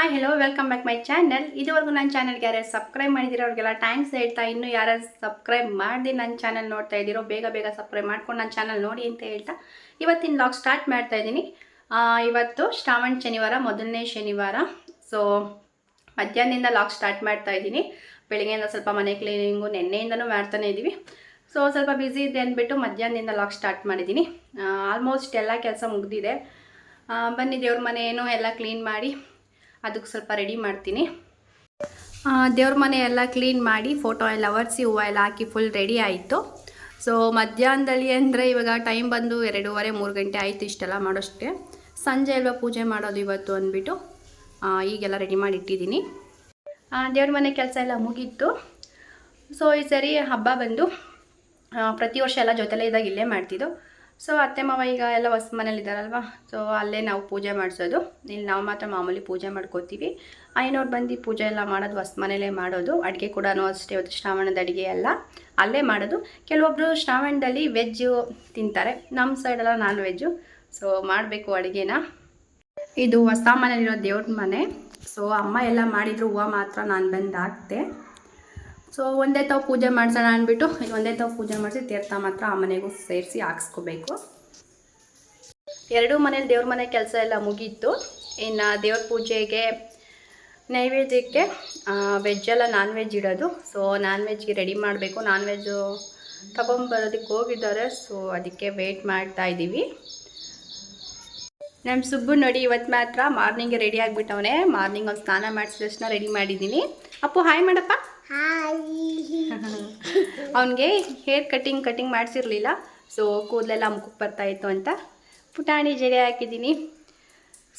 Hi hello welcome back my channel. ಇದುವರೆಗೂ ನನ್ನ ಚಾನಲ್ಗೆ ಯಾರು ಸಬ್ಸ್ಕ್ರೈಬ್ ಮಾಡಿದಿರೋ ಅವ್ರಿಗೆಲ್ಲ ಥ್ಯಾಂಕ್ಸ್ ಹೇಳ್ತಾ, ಇನ್ನೂ ಯಾರು ಸಬ್ಸ್ಕ್ರೈಬ್ ಮಾಡಿ ನನ್ನ ಚಾನಲ್ ನೋಡ್ತಾ ಇದ್ದೀರೋ ಬೇಗ ಸಬ್ಸ್ಕ್ರೈಬ್ ಮಾಡ್ಕೊಂಡು ನನ್ನ ಚಾನಲ್ ನೋಡಿ ಅಂತ ಹೇಳ್ತಾ ಇವತ್ತಿನ ವ್ಲಾಗ್ ಸ್ಟಾರ್ಟ್ ಮಾಡ್ತಾ ಇದ್ದೀನಿ. ಇವತ್ತು ಶ್ರಾವಣ ಶನಿವಾರ, ಮೊದಲನೇ ಶನಿವಾರ. ಸೊ ಮಧ್ಯಾಹ್ನದಿಂದ ವ್ಲಾಗ್ ಸ್ಟಾರ್ಟ್ ಮಾಡ್ತಾ ಇದ್ದೀನಿ. ಬೆಳಗ್ಗೆಯಿಂದ ಸ್ವಲ್ಪ ಮನೆ ಕ್ಲೀನಿಂಗು ನೆನ್ನೆಯಿಂದನೂ ಮಾಡ್ತಾನೆ ಇದ್ದೀವಿ. ಸೊ ಸ್ವಲ್ಪ ಬ್ಯುಸಿ ಇದೆ ಅಂದ್ಬಿಟ್ಟು ಮಧ್ಯಾಹ್ನದಿಂದ ವ್ಲಾಗ್ ಸ್ಟಾರ್ಟ್ ಮಾಡಿದ್ದೀನಿ. ಆಲ್ಮೋಸ್ಟ್ ಎಲ್ಲ ಕೆಲಸ ಮುಗಿದಿದೆ. ಬನ್ನಿ ದೇವ್ರ ಮನೆಯೇನೋ ಎಲ್ಲ ಕ್ಲೀನ್ ಮಾಡಿ ಅದಕ್ಕೆ ಸ್ವಲ್ಪ ರೆಡಿ ಮಾಡ್ತೀನಿ. ದೇವ್ರ ಮನೆ ಎಲ್ಲ ಕ್ಲೀನ್ ಮಾಡಿ ಫೋಟೋ ಎಲ್ಲ ಒರೆಸಿ ಹೂವು ಎಲ್ಲ ಹಾಕಿ ಫುಲ್ ರೆಡಿ ಆಯಿತು. ಸೊ ಮಧ್ಯಾಹ್ನದಲ್ಲಿ ಅಂದರೆ ಇವಾಗ ಟೈಮ್ ಬಂದು 2:30-3 ಗಂಟೆ ಆಯಿತು. ಇಷ್ಟೆಲ್ಲ ಮಾಡೋಷ್ಟೇ ಸಂಜೆ ಅಲ್ವಾ ಪೂಜೆ ಮಾಡೋದು ಇವತ್ತು ಅಂದ್ಬಿಟ್ಟು ಈಗೆಲ್ಲ ರೆಡಿ ಮಾಡಿ ಇಟ್ಟಿದ್ದೀನಿ. ದೇವ್ರ ಮನೆ ಕೆಲಸ ಎಲ್ಲ ಮುಗೀತು. ಸೊ ಈ ಸರಿ ಹಬ್ಬ ಬಂದು ಪ್ರತಿ ವರ್ಷ ಎಲ್ಲ ಜೊತೆಲೇ ಇದ್ದಾಗ ಇಲ್ಲೇ ಮಾಡ್ತಿದ್ದು. ಸೊ ಅತ್ತೆ ಮಾವ ಈಗ ಎಲ್ಲ ಹೊಸ ಮನೇಲಿದ್ದಾರಲ್ವ, ಸೊ ಅಲ್ಲೇ ನಾವು ಪೂಜೆ ಮಾಡಿಸೋದು. ಇಲ್ಲಿ ನಾವು ಮಾತ್ರ ಮಾಮೂಲಿ ಪೂಜೆ ಮಾಡ್ಕೋತೀವಿ. ಐನೋರು ಬಂದು ಪೂಜೆ ಎಲ್ಲ ಮಾಡೋದು ಹೊಸ ಮನೇಲೇ ಮಾಡೋದು. ಅಡುಗೆ ಕೂಡ ಅಷ್ಟೇ, ಇವತ್ತು ಶ್ರಾವಣದ ಅಡುಗೆ ಎಲ್ಲ ಅಲ್ಲೇ ಮಾಡೋದು. ಕೆಲವೊಬ್ಬರು ಶ್ರಾವಣದಲ್ಲಿ ವೆಜ್ಜು ತಿಂತಾರೆ, ನಮ್ಮ ಸೈಡೆಲ್ಲ ನಾನ್ ವೆಜ್ಜು. ಸೊ ಮಾಡಬೇಕು ಅಡುಗೆನ. ಇದು ಹೊಸ ಮನೇಲಿರೋ ದೇವ್ರ ಮನೆ. ಸೊ ಅಮ್ಮ ಎಲ್ಲ ಮಾಡಿದ್ರು, ಹೂವು ಮಾತ್ರ ನಾನು ಬಂದು ಹಾಕ್ತೆ. ಸೊ ಒಂದೇ ತಾವು ಪೂಜೆ ಮಾಡ್ಸೋಣ ಅಂದ್ಬಿಟ್ಟು ಒಂದೇ ತಾವು ಪೂಜೆ ಮಾಡಿಸಿ ತೀರ್ಥ ಮಾತ್ರ ಆ ಮನೆಗೂ ಸೇರಿಸಿ ಹಾಕ್ಸ್ಕೋಬೇಕು. ಎರಡೂ ಮನೇಲಿ ದೇವ್ರ ಮನೆ ಕೆಲಸ ಎಲ್ಲ ಮುಗೀತು. ಇನ್ನು ದೇವ್ರ ಪೂಜೆಗೆ ನೈವೇದ್ಯಕ್ಕೆ ವೆಜ್ಜೆಲ್ಲ ನಾನ್ ವೆಜ್ ಇಡೋದು. ಸೊ ನಾನ್ ವೆಜ್ಗೆ ರೆಡಿ ಮಾಡಬೇಕು. ನಾನ್ ವೆಜ್ಜು ತಗೊಂಬರೋದಕ್ಕೆ ಹೋಗಿದ್ದಾರೆ. ಸೊ ಅದಕ್ಕೆ ವೆಯ್ಟ್ ಮಾಡ್ತಾ ಇದ್ದೀವಿ. ನಮ್ಮ ಸುಬ್ಬು ನೋಡಿ ಇವತ್ತು ಮಾತ್ರ ಮಾರ್ನಿಂಗ್ಗೆ ರೆಡಿ ಆಗಿಬಿಟ್ಟವನೇ. ಮಾರ್ನಿಂಗ್ ಅವ್ನು ಸ್ನಾನ ಮಾಡಿಸಿದ ತಕ್ಷಣ ರೆಡಿ ಮಾಡಿದ್ದೀನಿ. ಅಪ್ಪು ಹಾಯ್ ಮಾಡಪ್ಪ. ಅವನಿಗೆ ಹೇರ್ ಕಟಿಂಗ್ ಮಾಡಿಸಿರಲಿಲ್ಲ. ಸೊ ಕೂದಲೆಲ್ಲ ಮುಖಕ್ಕೆ ಬರ್ತಾಯಿತ್ತು ಅಂತ ಪುಟಾಣಿ ಜಡೆ ಹಾಕಿದ್ದೀನಿ.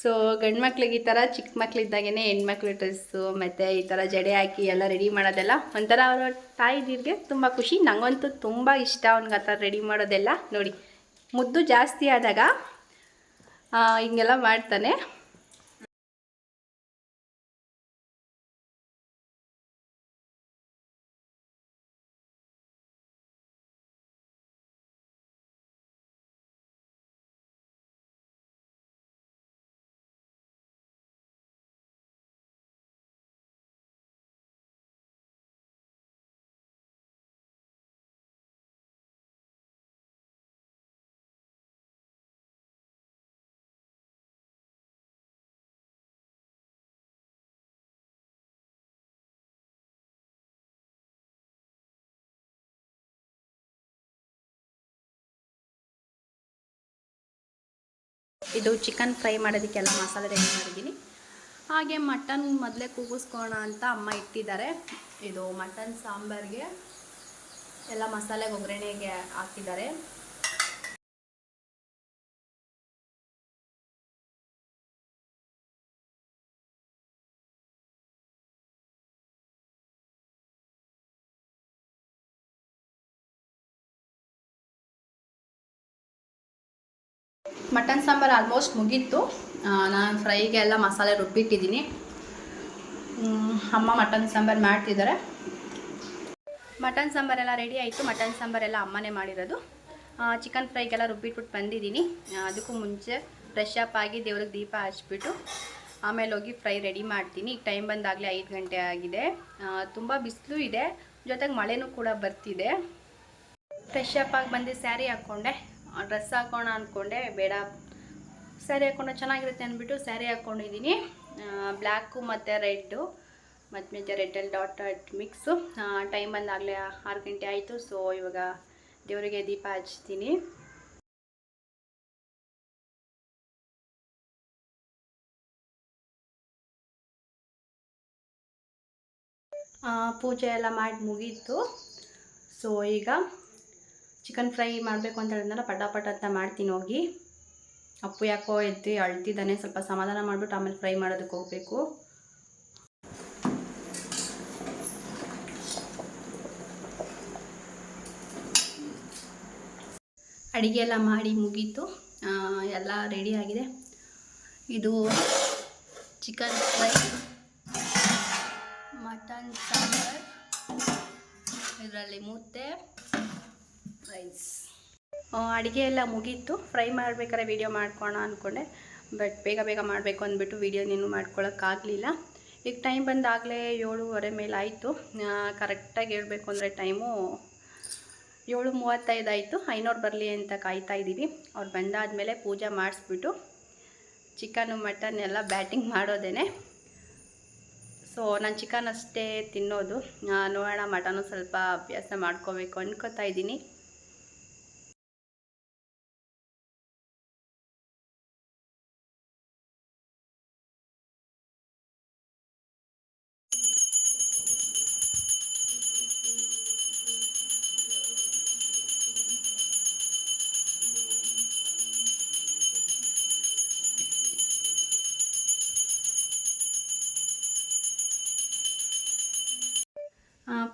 ಸೊ ಗಂಡು ಮಕ್ಳಿಗೆ ಈ ಥರ ಚಿಕ್ಕ ಮಕ್ಳಿದ್ದಾಗೇ ಹೆಣ್ಮಕ್ಳು ಡ್ರೆಸ್ಸು ಮತ್ತು ಈ ಥರ ಜಡೆ ಹಾಕಿ ಎಲ್ಲ ರೆಡಿ ಮಾಡೋದೆಲ್ಲ ಒಂಥರ ಅವರ ತಾಯಿದಿರಿಗೆ ತುಂಬ ಖುಷಿ. ನನಗಂತೂ ತುಂಬ ಇಷ್ಟ ಅವ್ನಿಗೆ ಆ ಥರ ರೆಡಿ ಮಾಡೋದೆಲ್ಲ. ನೋಡಿ ಮುದ್ದು ಜಾಸ್ತಿ ಆದಾಗ ಹಿಂಗೆಲ್ಲ ಮಾಡ್ತಾನೆ. ಇದು ಚಿಕನ್ ಫ್ರೈ ಮಾಡೋದಕ್ಕೆಲ್ಲ ಮಸಾಲೆ ರೆಡಿ ಮಾಡಿದ್ದೀನಿ. ಹಾಗೆ ಮಟನ್ ಮೊದಲೇ ಕೂಗಿಸ್ಕೋಣ ಅಂತ ಅಮ್ಮ ಇಟ್ಟಿದ್ದಾರೆ. ಇದು ಮಟನ್ ಸಾಂಬಾರಿಗೆ ಎಲ್ಲ ಮಸಾಲೆ ಒಗ್ಗರಣೆಗೆ ಹಾಕಿದ್ದಾರೆ. ಮಟನ್ ಸಾಂಬಾರು ಆಲ್ಮೋಸ್ಟ್ ಮುಗೀತು. ನಾನು ಫ್ರೈಗೆ ಎಲ್ಲ ಮಸಾಲೆ ರುಬ್ಬಿಟ್ಟಿದ್ದೀನಿ. ಅಮ್ಮ ಮಟನ್ ಸಾಂಬಾರು ಮಾಡ್ತಿದ್ದಾರೆ. ಮಟನ್ ಸಾಂಬಾರೆಲ್ಲ ರೆಡಿ ಆಯಿತು. ಮಟನ್ ಸಾಂಬಾರೆಲ್ಲ ಅಮ್ಮನೇ ಮಾಡಿರೋದು. ಚಿಕನ್ ಫ್ರೈಗೆಲ್ಲ ರುಬ್ಬಿಟ್ಬಿಟ್ಟು ಬಂದಿದ್ದೀನಿ. ಅದಕ್ಕೂ ಮುಂಚೆ ಫ್ರೆಶ್ ಅಪ್ ಆಗಿ ದೇವ್ರಿಗೆ ದೀಪ ಹಚ್ಬಿಟ್ಟು ಆಮೇಲೆ ಹೋಗಿ ಫ್ರೈ ರೆಡಿ ಮಾಡ್ತೀನಿ. ಈಗ ಟೈಮ್ ಬಂದಾಗಲೇ 5 ಗಂಟೆ ಆಗಿದೆ. ತುಂಬ ಬಿಸಿಲು ಇದೆ, ಜೊತೆಗೆ ಮಳೆನೂ ಕೂಡ ಬರ್ತಿದೆ. ಫ್ರೆಶ್ ಅಪ್ ಆಗಿ ಬಂದು ಸ್ಯಾರಿ ಹಾಕ್ಕೊಂಡೆ. ಡ್ರೆಸ್ ಹಾಕೋಣ ಅಂದ್ಕೊಂಡೆ, ಬೇಡ ಸ್ಯಾರಿ ಹಾಕ್ಕೊಂಡ್ರೆ ಚೆನ್ನಾಗಿರುತ್ತೆ ಅಂದ್ಬಿಟ್ಟು ಸ್ಯಾರಿ ಹಾಕ್ಕೊಂಡಿದ್ದೀನಿ. ಬ್ಲ್ಯಾಕು ಮತ್ತು ರೆಡ್ಡು ಮತ್ತು ರೆಡ್ಡಲ್ಲಿ ಡಾಟ್ ಮಿಕ್ಸು. ಟೈಮ್ ಬಂದಾಗಲೇ 6 ಗಂಟೆ ಆಯಿತು. ಸೊ ಇವಾಗ ದೇವರಿಗೆ ದೀಪ ಹಚ್ತೀನಿ. ಪೂಜೆ ಎಲ್ಲ ಮಾಡಿ ಮುಗೀತು. ಸೊ ಈಗ ಚಿಕನ್ ಫ್ರೈ ಮಾಡಬೇಕು ಅಂತ ಹೇಳಿದ್ನಲ್ಲ, ಪಟ ಅಂತ ಮಾಡ್ತೀನಿ ಹೋಗಿ. ಅಪ್ಪು ಯಾಕೋ ಎದ್ದು ಅಳ್ತಿದ್ದಾನೆ. ಸ್ವಲ್ಪ ಸಮಾಧಾನ ಮಾಡಿಬಿಟ್ಟು ಆಮೇಲೆ ಫ್ರೈ ಮಾಡೋದಕ್ಕೆ ಹೋಗಬೇಕು. ಅಡುಗೆ ಎಲ್ಲ ಮಾಡಿ ಮುಗೀತು. ಎಲ್ಲ ರೆಡಿ ಆಗಿದೆ. ಇದು ಚಿಕನ್ ಫ್ರೈ, ಮಟನ್ ಸಾಂಬಾರ್, ಇದರಲ್ಲಿ ಮುದ್ದೆ, ರೈಸ್. ಅಡುಗೆ ಎಲ್ಲ ಮುಗೀತು. ಫ್ರೈ ಮಾಡಬೇಕಾದ್ರೆ ವೀಡಿಯೋ ಮಾಡ್ಕೋಣ ಅಂದ್ಕೊಂಡೆ, ಬಟ್ ಬೇಗ ಬೇಗ ಮಾಡಬೇಕು ಅಂದ್ಬಿಟ್ಟು ವೀಡಿಯೋ ನೀನು ಮಾಡ್ಕೊಳಕ್ಕಾಗಲಿಲ್ಲ. ಈಗ ಟೈಮ್ ಬಂದಾಗಲೇ 7:30 ಮೇಲೆ ಆಯಿತು. ಕರೆಕ್ಟಾಗಿ ಹೇಳ್ಬೇಕು ಅಂದರೆ ಟೈಮು 7:35 ಆಯಿತು. ಐನೋರು ಬರಲಿ ಅಂತ ಕಾಯ್ತಾ ಇದ್ದೀವಿ. ಅವ್ರು ಬಂದಾದಮೇಲೆ ಪೂಜೆ ಮಾಡಿಸ್ಬಿಟ್ಟು ಚಿಕನು ಮಟನ್ ಎಲ್ಲ ಬ್ಯಾಟಿಂಗ್ ಮಾಡೋದೇ. ಸೊ ನಾನು ಚಿಕನ್ ಅಷ್ಟೇ ತಿನ್ನೋದು. ನೋಡೋಣ, ಮಟನು ಸ್ವಲ್ಪ ಅಭ್ಯಾಸ ಮಾಡ್ಕೋಬೇಕು ಅನ್ಕೋತಾ ಇದ್ದೀನಿ.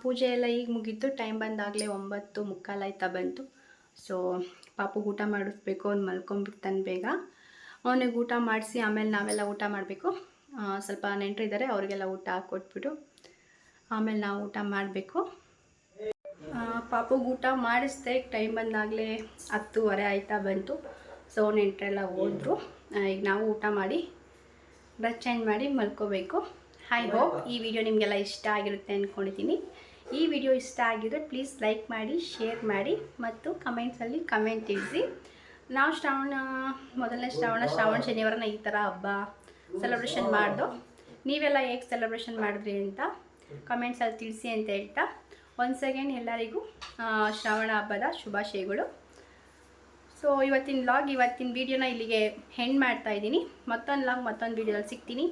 ಪೂಜೆ ಎಲ್ಲ ಈಗ ಮುಗೀತು. ಟೈಮ್ ಬಂದಾಗಲೇ 9:45 ಆಯ್ತಾ ಬಂತು. ಸೊ ಪಾಪು ಊಟ ಮಾಡಿಸ್ಬೇಕು. ಅವ್ನು ಮಲ್ಕೊಂಡ್ಬಿಡ್ತಾನೆ ಬೇಗ. ಅವನಿಗೆ ಊಟ ಮಾಡಿಸಿ ಆಮೇಲೆ ನಾವೆಲ್ಲ ಊಟ ಮಾಡಬೇಕು. ಸ್ವಲ್ಪ ನೆಂಟರಿದ್ದಾರೆ, ಅವರಿಗೆಲ್ಲ ಊಟ ಹಾಕ್ಕೊಟ್ಬಿಟ್ಟು ಆಮೇಲೆ ನಾವು ಊಟ ಮಾಡಬೇಕು. ಪಾಪುಗೆ ಊಟ ಮಾಡಿಸ್ದೆ. ಟೈಮ್ ಬಂದಾಗಲೇ 10:30 ಆಯ್ತಾ ಬಂತು. ಸೊ ನೆಂಟರೆಲ್ಲ ಹೋದ್ರು. ಈಗ ನಾವು ಊಟ ಮಾಡಿ ಡ್ರೆಸ್ ಚೇಂಜ್ ಮಾಡಿ ಮಲ್ಕೋಬೇಕು. ಐ ಹೋಪ್ ಈ ವಿಡಿಯೋ ನಿಮಗೆಲ್ಲ ಇಷ್ಟ ಆಗಿರುತ್ತೆ ಅಂದ್ಕೊಂಡಿದ್ದೀನಿ. ಈ ವಿಡಿಯೋ ಇಷ್ಟ ಆಗಿದ್ರೆ ಪ್ಲೀಸ್ ಲೈಕ್ ಮಾಡಿ, ಶೇರ್ ಮಾಡಿ ಮತ್ತು ಕಮೆಂಟ್ಸಲ್ಲಿ ಕಮೆಂಟ್ ತಿಳಿಸಿ. ನಾವು ಮೊದಲನೇ ಶ್ರಾವಣ ಶನಿವಾರನ ಈ ಥರ ಹಬ್ಬ ಸೆಲೆಬ್ರೇಷನ್ ಮಾಡ್ದು. ನೀವೆಲ್ಲ ಹೇಗೆ ಸೆಲೆಬ್ರೇಷನ್ ಮಾಡಿದ್ರಿ ಅಂತ ಕಮೆಂಟ್ಸಲ್ಲಿ ತಿಳಿಸಿ ಅಂತ ಹೇಳ್ತಾ ಒನ್ಸ್ ಅಗೇನ್ ಎಲ್ಲರಿಗೂ ಶ್ರಾವಣ ಹಬ್ಬದ ಶುಭಾಶಯಗಳು. ಸೊ ಇವತ್ತಿನ ವೀಡಿಯೋನ ಇಲ್ಲಿಗೆ ಹೆಂಡ್ ಮಾಡ್ತಾ ಇದ್ದೀನಿ. ಮತ್ತೊಂದು ವೀಡಿಯೋದಲ್ಲಿ ಸಿಗ್ತೀನಿ.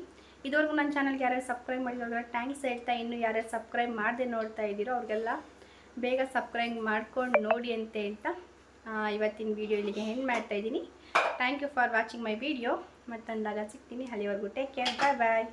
ಇದುವರೆಗೂ ನನ್ನ ಚಾನಲ್ಗೆ ಯಾರ್ಯಾರು ಸಬ್ಸ್ಕ್ರೈಬ್ ಮಾಡಿರೋಲ್ಲ ಥ್ಯಾಂಕ್ಸ್ ಹೇಳ್ತಾ, ಇನ್ನು ಯಾರ್ಯಾರು ಸಬ್ಸ್ಕ್ರೈಬ್ ಮಾಡದೆ ನೋಡ್ತಾ ಇದ್ದೀರೋ ಅವ್ರಿಗೆಲ್ಲ ಬೇಗ ಸಬ್ಸ್ಕ್ರೈಬ್ ಮಾಡ್ಕೊಂಡು ನೋಡಿ ಅಂತ ಹೇಳ್ತಾ ಇವತ್ತಿನ ವೀಡಿಯೋ ಇಲ್ಲಿಗೆ ಹೆಂಡ್ ಮಾಡ್ತಾ ಇದ್ದೀನಿ. Thank you for watching my video. ಮತ್ತೊಂದಾಗ ಸಿಗ್ತೀನಿ. ಅಲ್ಲಿವರೆಗೂ ಟೇಕ್ ಕೇರ್, ಬಾಯ್ ಬಾಯ್.